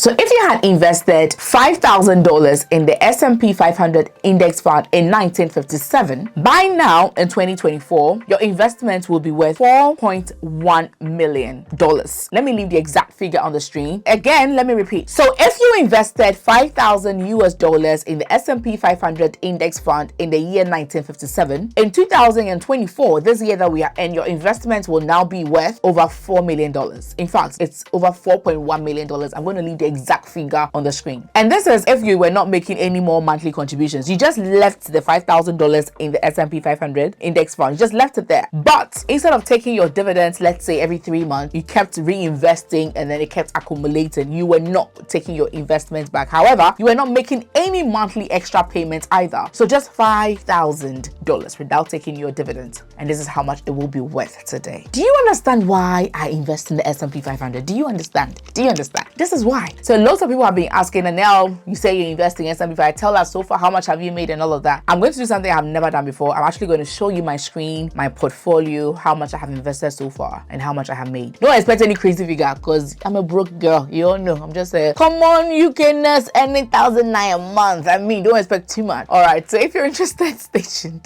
So if you had invested $5,000 in the S&P 500 index fund in 1957, by now in 2024, your investment will be worth $4.1 million. Let me leave the exact figure on the screen. Again, let me repeat. So if you invested $5,000 in the S&P 500 index fund in the year 1957, in 2024, this year that we are in, your investment will now be worth over $4 million. In fact, it's over $4.1 million. I'm going to leave the exact figure on the screen. And this is if you were not making any more monthly contributions. You just left the $5,000 in the S&P 500 index fund. You just left it there. But instead of taking your dividends, let's say every 3 months, you kept reinvesting and then it kept accumulating. You were not taking your investments back. However, you were not making any monthly extra payments either. So just $5,000 without taking your dividends. And this is how much it will be worth today. Do you understand why I invest in the S&P 500? Do you understand? Do you understand? This is why. So lots of people have been asking, and now you say you're investing in S&P 500. Tell us so far how much have you made and all of that. I'm going to do something I've never done before. I'm actually going to show you my screen, my portfolio, how much I have invested so far and how much I have made. Don't expect any crazy figure because I'm a broke girl. You all know. I'm just saying, come on, you can earn $1,009 a month. I mean, don't expect too much. All right. So if you're interested, stay tuned.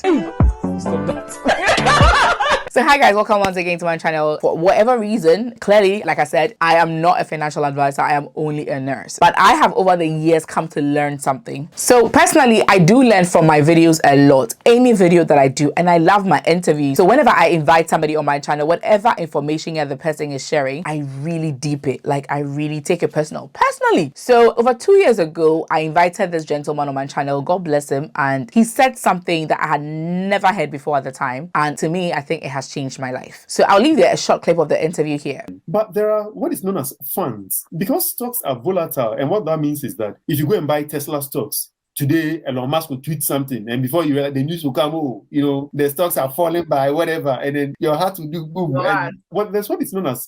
Stop that. So hi guys, welcome once again to my channel. For whatever reason, clearly, like I said, I am not a financial advisor. I am only a nurse. But I have over the years come to learn something. So personally, I do learn from my videos a lot. Any video that I do, and I love my interviews. So whenever I invite somebody on my channel, whatever information the person is sharing, I really deep it. Like I really take it personally. So over 2 years ago, I invited this gentleman on my channel, God bless him, and he said something that I had never heard before at the time. And to me, I think it has changed my life. So I'll leave a short clip of the interview here. But there are what is known as funds. Because stocks are volatile, and what that means is that if you go and buy Tesla stocks, today Elon Musk will tweet something, and before you realize, the news will come, oh, you know, the stocks are falling by whatever, and then your heart will do boom. And there's what is known as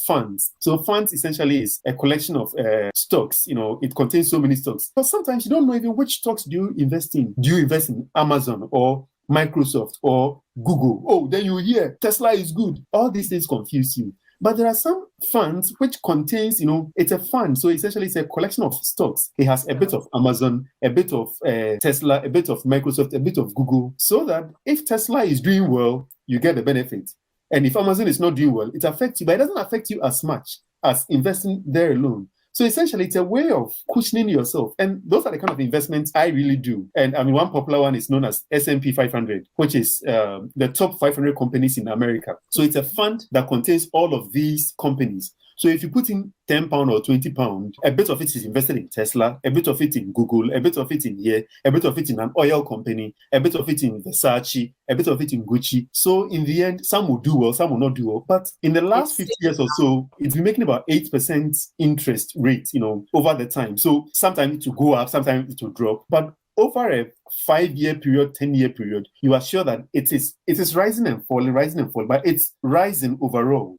funds. So funds essentially is a collection of stocks. You know, it contains so many stocks. But sometimes you don't know even which stocks do you invest in. Do you invest in Amazon or Microsoft or Google? Oh, then you hear Tesla is good. All these things confuse you. But there are some funds which contains, you know, it's a fund. So essentially it's a collection of stocks. It has a bit of Amazon, a bit of Tesla, a bit of Microsoft, a bit of Google. So that if Tesla is doing well, you get the benefit. And if Amazon is not doing well, it affects you, but it doesn't affect you as much as investing there alone. So essentially, it's a way of cushioning yourself. And those are the kind of investments I really do. And I mean, one popular one is known as S&P 500, which is the top 500 companies in America. So it's a fund that contains all of these companies. So if you put in £10 or £20, a bit of it is invested in Tesla, a bit of it in Google, a bit of it in here, a bit of it in an oil company, a bit of it in Versace, a bit of it in Gucci. So in the end, some will do well, some will not do well. But in the last 50 years or so, it's been making about 8% interest rate, you know, over the time. So sometimes it will go up, sometimes it will drop. But over a 5-year period, 10-year period, you are sure that it is rising and falling, but it's rising overall.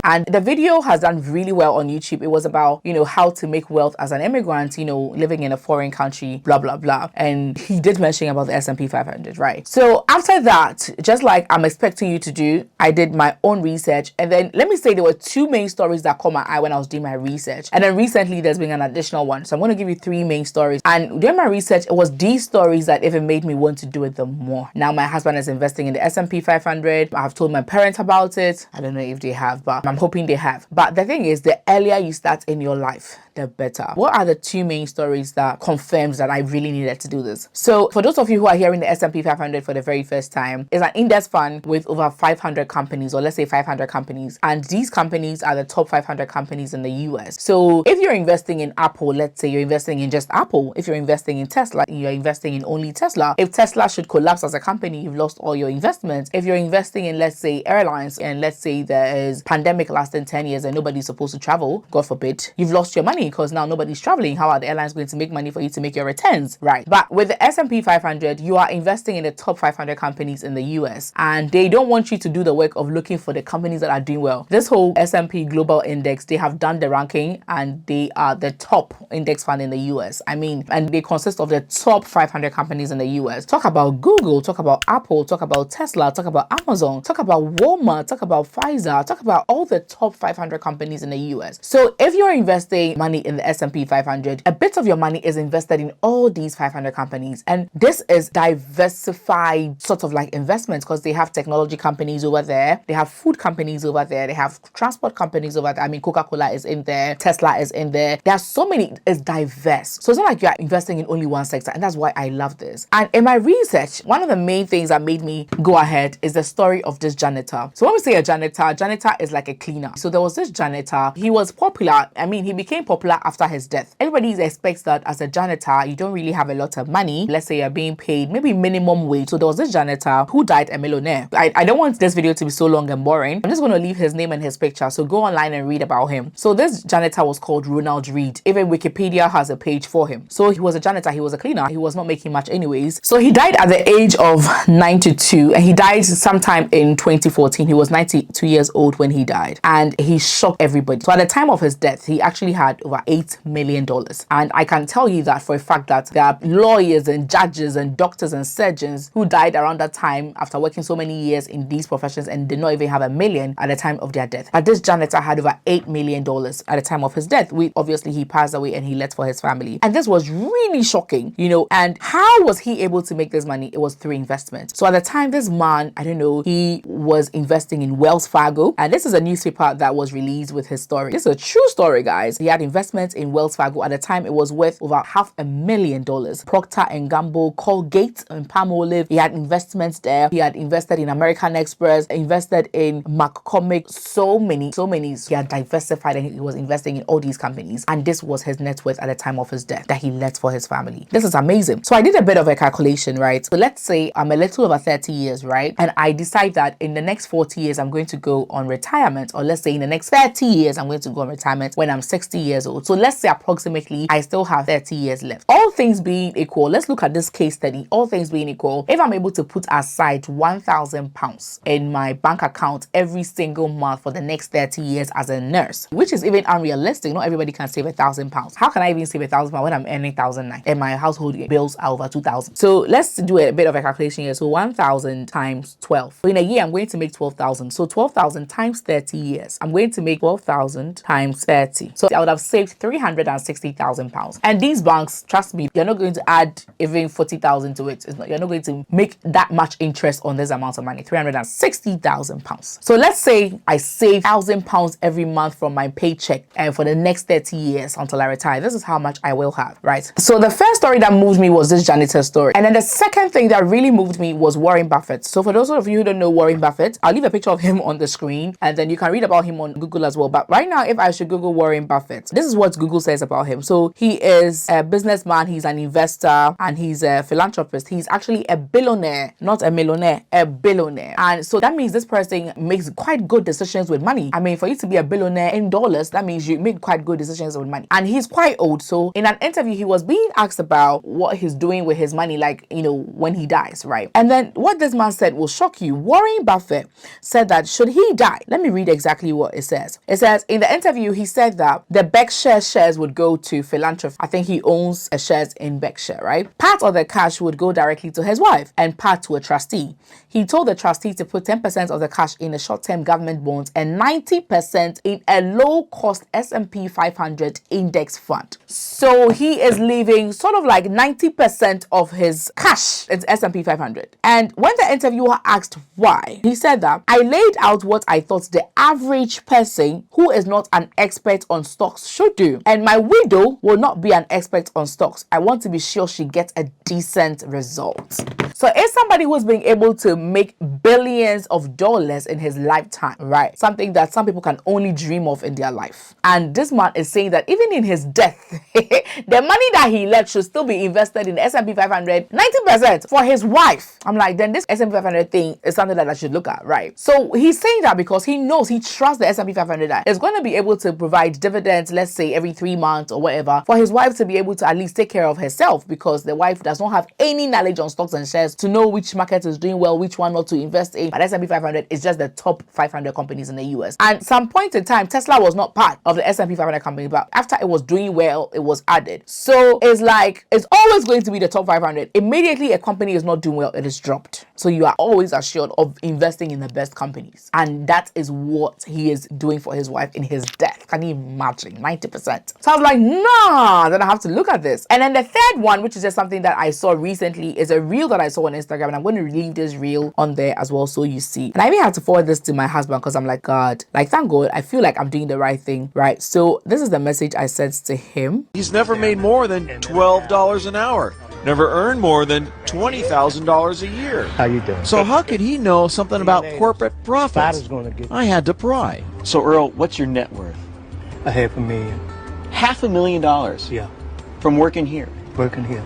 And the video has done really well on YouTube. It was about, you know, how to make wealth as an immigrant, you know, living in a foreign country, blah, blah, blah. And he did mention about the S&P 500, right? So after that, just like I'm expecting you to do, I did my own research. And then let me say there were 2 main stories that caught my eye when I was doing my research. And then recently there's been an additional one. So I'm going to give you 3 main stories. And during my research, it was these stories that even made me want to do it the more. Now my husband is investing in the S&P 500. I have told my parents about it. I don't know if they have, but I'm hoping they have. But the thing is, the earlier you start in your life, the better. What are the 2 main stories that confirms that I really needed to do this? So for those of you who are hearing the S&P 500 for the very first time, it's an index fund with over 500 companies, or let's say 500 companies. And these companies are the top 500 companies in the US. So if you're investing in Apple, let's say you're investing in just Apple. If you're investing in Tesla, you're investing in only Tesla. If Tesla should collapse as a company, you've lost all your investments. If you're investing in, let's say, airlines, and let's say there is pandemic lasting 10 years and nobody's supposed to travel, God forbid, you've lost your money because now nobody's traveling. How are the airlines going to make money for you to make your returns, right? But with the S&P 500, you are investing in the top 500 companies in the US, and they don't want you to do the work of looking for the companies that are doing well. This whole S&P Global Index, they have done the ranking and they are the top index fund in the US. I mean, and they consist of the top 500 companies in the US. Talk about Google, talk about Apple, talk about Tesla, talk about Amazon, talk about Walmart, talk about Pfizer, talk about all the top 500 companies in the US. So if you're investing money money in the S&P 500, a bit of your money is invested in all these 500 companies. And this is diversified sort of like investments, because they have technology companies over there, they have food companies over there, they have transport companies over there. I mean, Coca-Cola is in there, Tesla is in there. There are so many. It's diverse. So it's not like you're investing in only one sector. And that's why I love this. And in my research, one of the main things that made me go ahead is the story of this janitor. So when we say a janitor is like a cleaner. So there was this janitor. He was popular. I mean, he became popular after his death. Everybody expects that as a janitor, you don't really have a lot of money. Let's say you're being paid maybe minimum wage. So there was this janitor who died a millionaire. I don't want this video to be so long and boring. I'm just going to leave his name and his picture. So go online and read about him. So this janitor was called Ronald Read. Even Wikipedia has a page for him. So he was a janitor. He was a cleaner. He was not making much anyways. So he died at the age of 92, and he died sometime in 2014. He was 92 years old when he died, and he shocked everybody. So at the time of his death, he actually had over $8 million. And I can tell you that for a fact that there are lawyers and judges and doctors and surgeons who died around that time after working so many years in these professions and did not even have $1 million at the time of their death. But this janitor had over $8 million at the time of his death. Obviously he passed away and he left for his family. And this was really shocking, you know. And how was he able to make this money? It was through investment. So at the time, this man, I don't know, he was investing in Wells Fargo. And this is a newspaper that was released with his story. This is a true story, guys. He had investments in Wells Fargo. At the time, it was worth over $500,000. Procter and Gamble, Colgate and Palmolive. He had investments there. He had invested in American Express, invested in McCormick, so many. He had diversified and he was investing in all these companies. And this was his net worth at the time of his death that he left for his family. This is amazing. So I did a bit of a calculation, right? So let's say I'm a little over 30 years, right? And I decide that in the next 40 years, I'm going to go on retirement, or let's say in the next 30 years, I'm going to go on retirement when I'm 60 years old. So let's say approximately I still have 30 years left. All things being equal, let's look at this case study. All things being equal, if I'm able to put aside £1,000 in my bank account every single month for the next 30 years as a nurse, which is even unrealistic. Not everybody can save £1,000. How can I even save £1,000 when I'm earning 1,009 and my household bills are over 2,000? So let's do a bit of a calculation here. So 1,000 times 12. So in a year, I'm going to make 12,000. So 12,000 times 30 years, I'm going to make 12,000 times 30. So I would have saved £360,000. And these banks, trust me, you're not going to add even 40,000 to it. You're not going to make that much interest on this amount of money. £360,000. So let's say I save £1,000 every month from my paycheck and for the next 30 years until I retire. This is how much I will have, right? So the first story that moved me was this janitor story. And then the second thing that really moved me was Warren Buffett. So for those of you who don't know Warren Buffett, I'll leave a picture of him on the screen and then you can read about him on Google as well. But right now, if I should Google Warren Buffett, this is what Google says about him. So he is a businessman, he's an investor, and he's a philanthropist. He's actually a billionaire, not a millionaire, a billionaire. And so that means this person makes quite good decisions with money. I mean, for you to be a billionaire in dollars, that means you make quite good decisions with money. And he's quite old. So in an interview, he was being asked about what he's doing with his money, like, you know, when he dies, right? And then what this man said will shock you. Warren Buffett said that should he die, let me read exactly what it says. It says in the interview, he said that the Berkshire shares would go to philanthropy. I think he owns shares in Berkshire, right? Part of the cash would go directly to his wife and part to a trustee. He told the trustee to put 10% of the cash in a short-term government bonds and 90% in a low-cost S&P 500 index fund. So he is leaving sort of like 90% of his cash in S&P 500. And when the interviewer asked why, he said that I laid out what I thought the average person who is not an expert on stocks should do. And my widow will not be an expert on stocks. I want to be sure she gets a decent result. So it's somebody who's been able to make billions of dollars in his lifetime, right? Something that some people can only dream of in their life. And this man is saying that even in his death, the money that he left should still be invested in the S&P 500, 90% for his wife. I'm like, then this S&P 500 thing is something that I should look at, right? So he's saying that because he knows, he trusts the S&P 500 that it's going to be able to provide dividends, let's say every 3 months or whatever, for his wife to be able to at least take care of herself, because the wife does not have any knowledge on stocks and shares to know which market is doing well, which one not to invest in. But S&P 500 is just the top 500 companies in the US. And some point in time, Tesla was not part of the S&P 500 company, but after it was doing well, it was added. So it's like, it's always going to be the top 500. Immediately a company is not doing well, it is dropped. So you are always assured of investing in the best companies. And that is what he is doing for his wife in his death. Can you imagine? 90% 90%. So I was like, nah, then I have to look at this. And then the third one, which is just something that I saw recently, is a reel that I saw on Instagram, and I'm going to leave this reel on there as well so you see. And I even had to forward this to my husband because I'm like, God, like, thank God, I feel like I'm doing the right thing, right? So this is the message I sent to him. He's never made more than $12 an hour. Never earned more than $20,000 a year. How you doing? So how could he know something about corporate profits? I had to pry. So Earl, what's your net worth? $500,000. $500,000? Yeah, From working here? working here.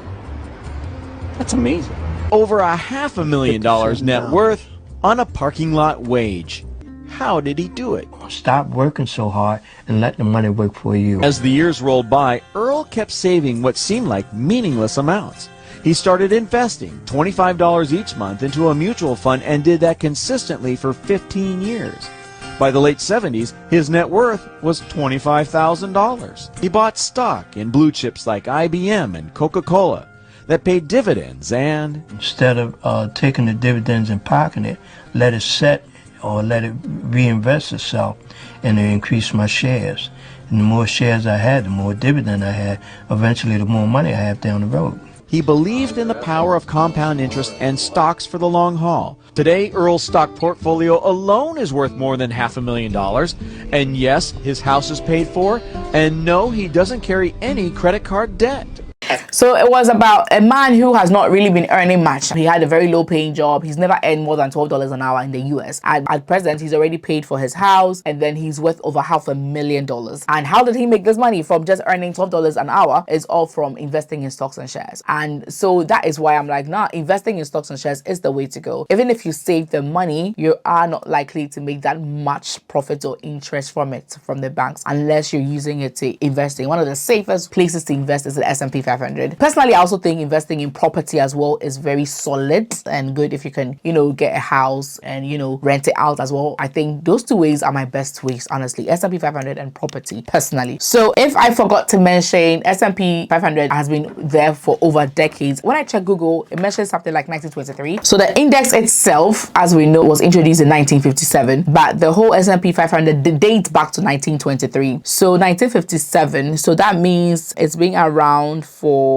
That's amazing. Over $500,000 net worth on a parking lot wage. How did he do it? Stop working so hard and let the money work for you. As the years rolled by, Earl kept saving what seemed like meaningless amounts. He started investing $25 each month into a mutual fund and did that consistently for 15 years. By the late 70s, his net worth was $25,000. He bought stock in blue chips like IBM and Coca-Cola that paid dividends, and Instead of taking the dividends and parking it, let it set or let it reinvest itself, and it increased my shares. And the more shares I had, the more dividend I had. Eventually, the more money I have down the road. he believed in the power of compound interest and stocks for the long haul. Today, Earl's stock portfolio alone is worth more than $500,000. And yes, his house is paid for. And no, he doesn't carry any credit card debt. So it was about a man who has not really been earning much. He had a very low paying job. He's never earned more than $12 an hour in the US. At present, he's already paid for his house, and then he's worth over $500,000. And how did he make this money from just earning $12 an hour? It's all from investing in stocks and shares. And so that is why I'm like, nah, investing in stocks and shares is the way to go. Even if you save the money, you are not likely to make that much profit or interest from it, from the banks, unless you're using it to invest in. One of the safest places to invest is the S&P 500. Personally, I also think investing in property as well is very solid and good if you can, get a house and, rent it out as well. I think those two ways are my best ways, honestly. S&P 500 and property, personally. So if I forgot to mention, S&P 500 has been there for over decades. When I check Google, it mentions something like 1923. So the index itself, as we know, was introduced in 1957, but the whole S&P 500 dates back to 1923. So 1957, so that means it's been around for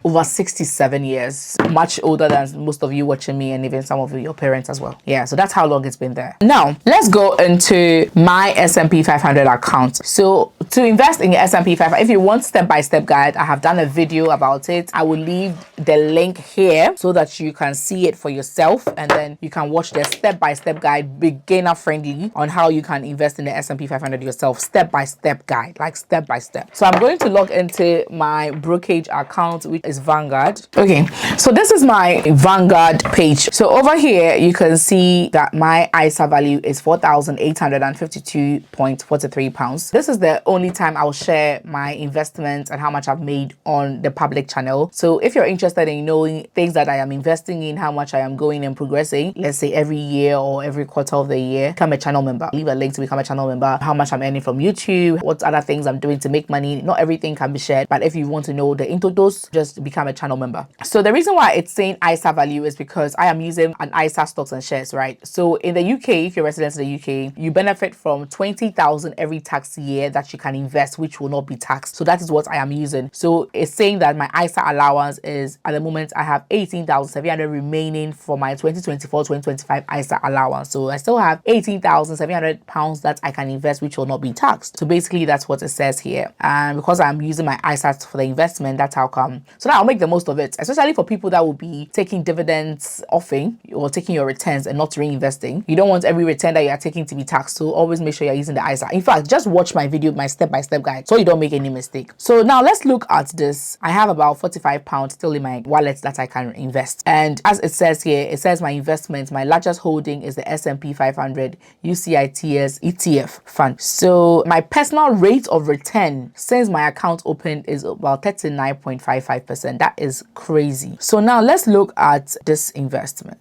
over 67 years, much older than most of you watching me and even some of your parents as well. Yeah, so that's how long it's been there. Now let's go into my S&P 500 account. So to invest in your S&P 500, if you want step-by-step guide, I have done a video about it. I will leave the link here so that you can see it for yourself, and then you can watch the step-by-step guide, beginner friendly, on how you can invest in the S&P 500 yourself, step-by-step guide, like step-by-step. So I'm going to log into my brokerage account, which is Vanguard. Okay, so this is my Vanguard page. So over here you can see that my ISA value is 4,852.43 pounds. This is the only time I'll share my investments and how much I've made on the public channel. So if you're interested in knowing things that I am investing in, how much I am going and progressing, let's say every year or every quarter of the year, become a channel member. Leave a link to become a channel member, how much I'm earning from YouTube, what other things I'm doing to make money. Not everything can be shared, but if you want to know the into those, just become a channel member. So the reason why it's saying ISA value is because I am using an ISA stocks and shares, right? So in the UK, if you're resident in the UK, you benefit from 20,000 every tax year that you can invest, which will not be taxed. So that is what I am using. So it's saying that my ISA allowance is, at the moment, I have 18,700 remaining for my 2024-2025 ISA allowance. So I still have 18,700 pounds that I can invest, which will not be taxed. So basically that's what it says here. And because I'm using my ISA for the investment, that's how come. So now I'll make the most of it, especially for people that will be taking dividends offing or taking your returns and not reinvesting. You don't want every return that you are taking to be taxed. So always make sure you're using the ISA. In fact, just watch my video, my step-by-step guide, so you don't make any mistake. So now let's look at this. I have about £45 still in my wallet that I can invest. And as it says here, it says my investment, my largest holding is the S&P 500 UCITS ETF fund. So my personal rate of return since my account opened is about 39.55%. That is crazy. So now let's look at this investment.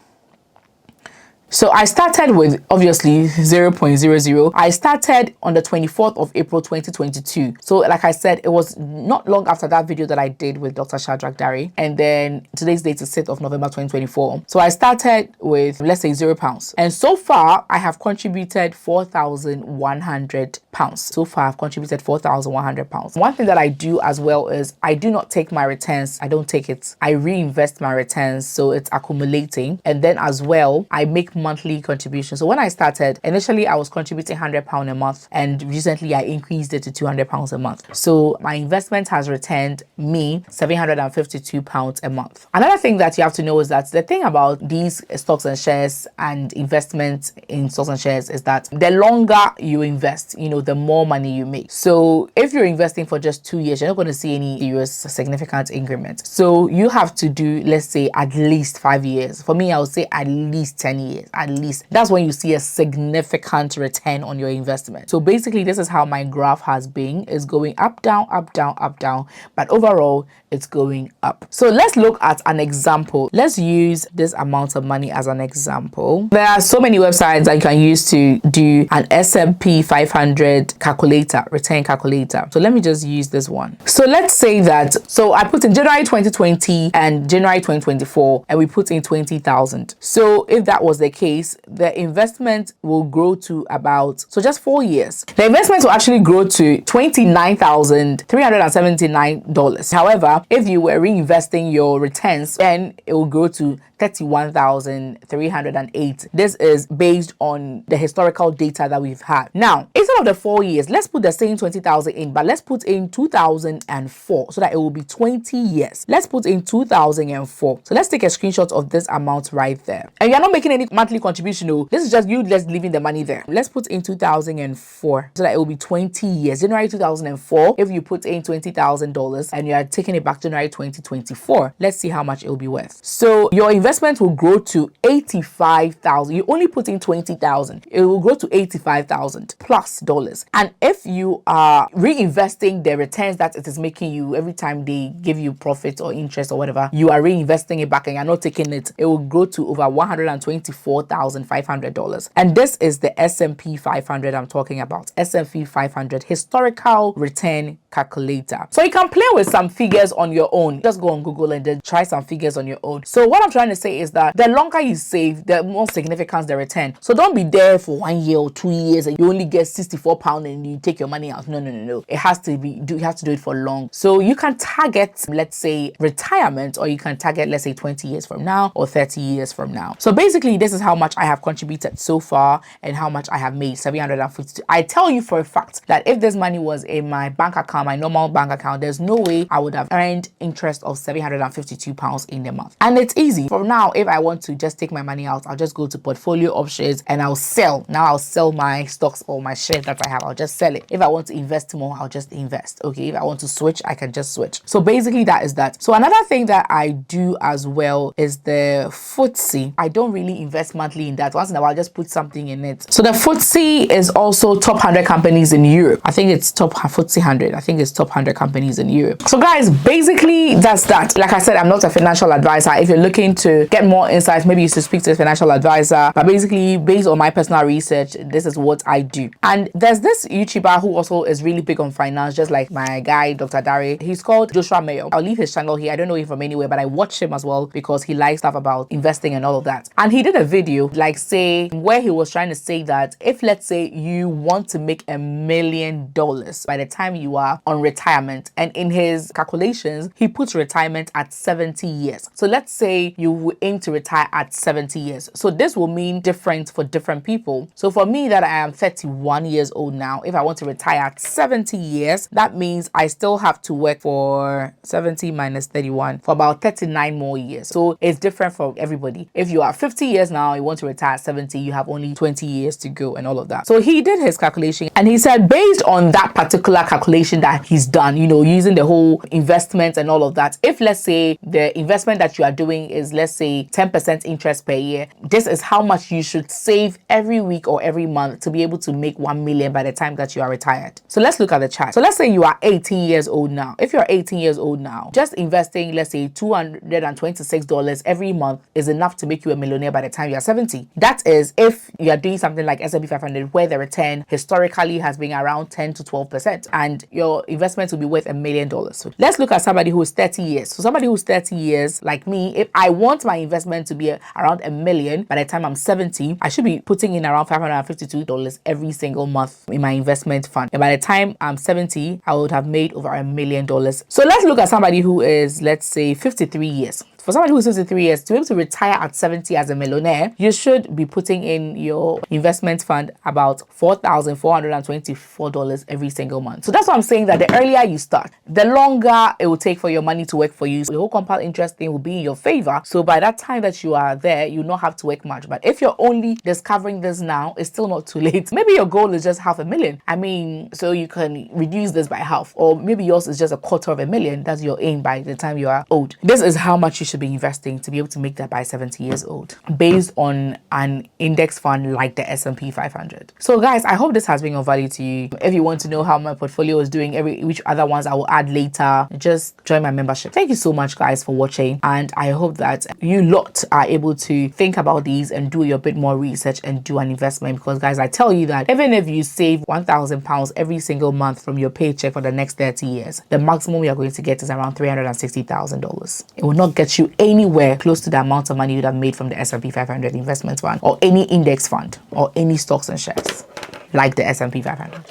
So I started with obviously 0.00. I started on the 24th of April 2022. So like I said, it was not long after that video that I did with Dr. Shadrach Dari, and then today's date is 6th of November 2024. So I started with, let's say, £0, and so far I have contributed £4,100. So far I've contributed £4,100. One thing that I do as well is I do not take my returns. I don't take it. I reinvest my returns, so it's accumulating, and then as well I make monthly contributions. So when I started, initially I was contributing £100 a month, and recently I increased it to £200 a month. So my investment has returned me £752 a month. Another thing that you have to know is that the thing about these stocks and shares and investments in stocks and shares is that the longer you invest, the more money you make. So if you're investing for just 2 years, you're not going to see any serious significant increment. So you have to do, let's say, at least 5 years. For me, I would say at least 10 years. At least. That's when you see a significant return on your investment. So basically, this is how my graph has been. It's going up, down, up, down, up, down. But overall, it's going up. So let's look at an example. Let's use this amount of money as an example. There are so many websites that you can use to do an S&P 500 calculator, return calculator. So let me just use this one. So let's say that, so I put in January 2020 and January 2024, and we put in 20,000. So if that was the case, the investment will grow to about, so just 4 years, the investment will actually grow to $29,379. However, if you were reinvesting your returns, then it will grow to $31,308. This is based on the historical data that we've had. Now, instead of the 4 years, let's put the same 20,000 in, but let's put in 2004 so that it will be 20 years. Let's put in 2004. So let's take a screenshot of this amount right there. And you're not making any monthly contribution. No, this is just you just leaving the money there. Let's put in 2004 so that it will be 20 years. January 2004, if you put in $20,000 and you are taking it back to January 2024, let's see how much it will be worth. So your investment will grow to 85,000. You only put in 20,000. It will grow to 85,000 plus dollars. And if you are reinvesting the returns that it is making you every time they give you profit or interest or whatever, you are reinvesting it back and you're not taking it, it will grow to over $124,500. And this is the S&P 500 I'm talking about. S&P 500 historical return calculator. So you can play with some figures on your own. Just go on Google and then try some figures on your own. So what I'm trying to say is that the longer you save, the more significant the return. So don't be there for 1 year or 2 years and you only get £64 and you take your money out. No. It has to be, you have to do it for long. So you can target, let's say, retirement, or you can target, let's say, 20 years from now or 30 years from now. So basically, this is how much I have contributed so far and how much I have made, 752. I tell you for a fact that if this money was in my bank account, my normal bank account, there's no way I would have earned interest of £752 in a month. And it's easy. For now, if I want to just take my money out, I'll just go to portfolio options and I'll sell. Now I'll sell my stocks or my shares that I have. I'll just sell it. If I want to invest more, I'll just invest. Okay. If I want to switch, I can just switch. So basically that is that. So another thing that I do as well is the FTSE. I don't really invest monthly in that. Once in a while, I'll just put something in it. So the FTSE is also top 100 companies in Europe. I think it's top FTSE 100. I think it's top 100 companies in Europe. So guys, basically that's that. Like I said, I'm not a financial advisor. If you're looking to get more insights, maybe you should speak to a financial advisor. But basically, based on my personal research, this is what I do. And there's this YouTuber who also is really big on finance, just like my guy, Dr. Dari. He's called Joshua Mayo. I'll leave his channel here. I don't know him from anywhere, but I watch him as well because he likes stuff about investing and all of that. And he did a video, like say, where he was trying to say that if, let's say, you want to make $1 million by the time you are on retirement, and in his calculations, he puts retirement at 70 years. So let's say you aim to retire at 70 years. So this will mean different for different people. So for me, that I am 31 years old now, if I want to retire at 70 years, that means I still have to work for 70 minus 31 for about 39 more years. So it's different for everybody. If you are 50 years now, you want to retire at 70, you have only 20 years to go and all of that. So he did his calculation and he said, based on that particular calculation that he's done, using the whole investment and all of that, if let's say the investment that you are doing is, let's say, 10% interest per year, this is how much you should save every week or every month to be able to make 1 million by the time that you are retired. So let's look at the chart. So let's say you are 18 years old now. If you're 18 years old now, just investing, let's say, $226 every month is enough to make you a millionaire by the time you're 70. That is if you are doing something like S&P 500 where the return historically has been around 10 to 12% and your investment will be worth $1 million. So let's look at somebody who is 30 years. So somebody who's 30 years like me, if I want my investment to be around $1 million by the time I'm 70, I should be putting in around $552 every single month in my investment fund. And by the time I'm 70, I would have made over $1 million. So let's look at somebody who is, let's say, 53 years. For somebody who's 53 years, to be able to retire at 70 as a millionaire, you should be putting in your investment fund about $4,424 every single month. So that's what I'm saying, that the earlier you start, the longer it will take for your money to work for you. So the whole compound interest thing will be in your favor. So by that time that you are there, you not have to work much. But if you're only discovering this now, it's still not too late. Maybe your goal is just $500,000. I mean, so you can reduce this by half, or maybe yours is just $250,000. That's your aim by the time you are old. This is how much you should be investing to be able to make that by 70 years old, based on an index fund like the S&P 500. So guys, I hope this has been of value to you. If you want to know how my portfolio is doing, which other ones I will add later, just join my membership. Thank you so much guys for watching, and I hope that you lot are able to think about these and do your bit more research and do an investment, because guys, I tell you that even if you save £1,000 every single month from your paycheck for the next 30 years, the maximum you're going to get is around $360,000. It will not get you anywhere close to the amount of money you'd have made from the S&P 500 investment fund or any index fund or any stocks and shares like the S&P 500.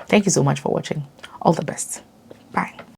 Thank you so much for watching. All the best. Bye.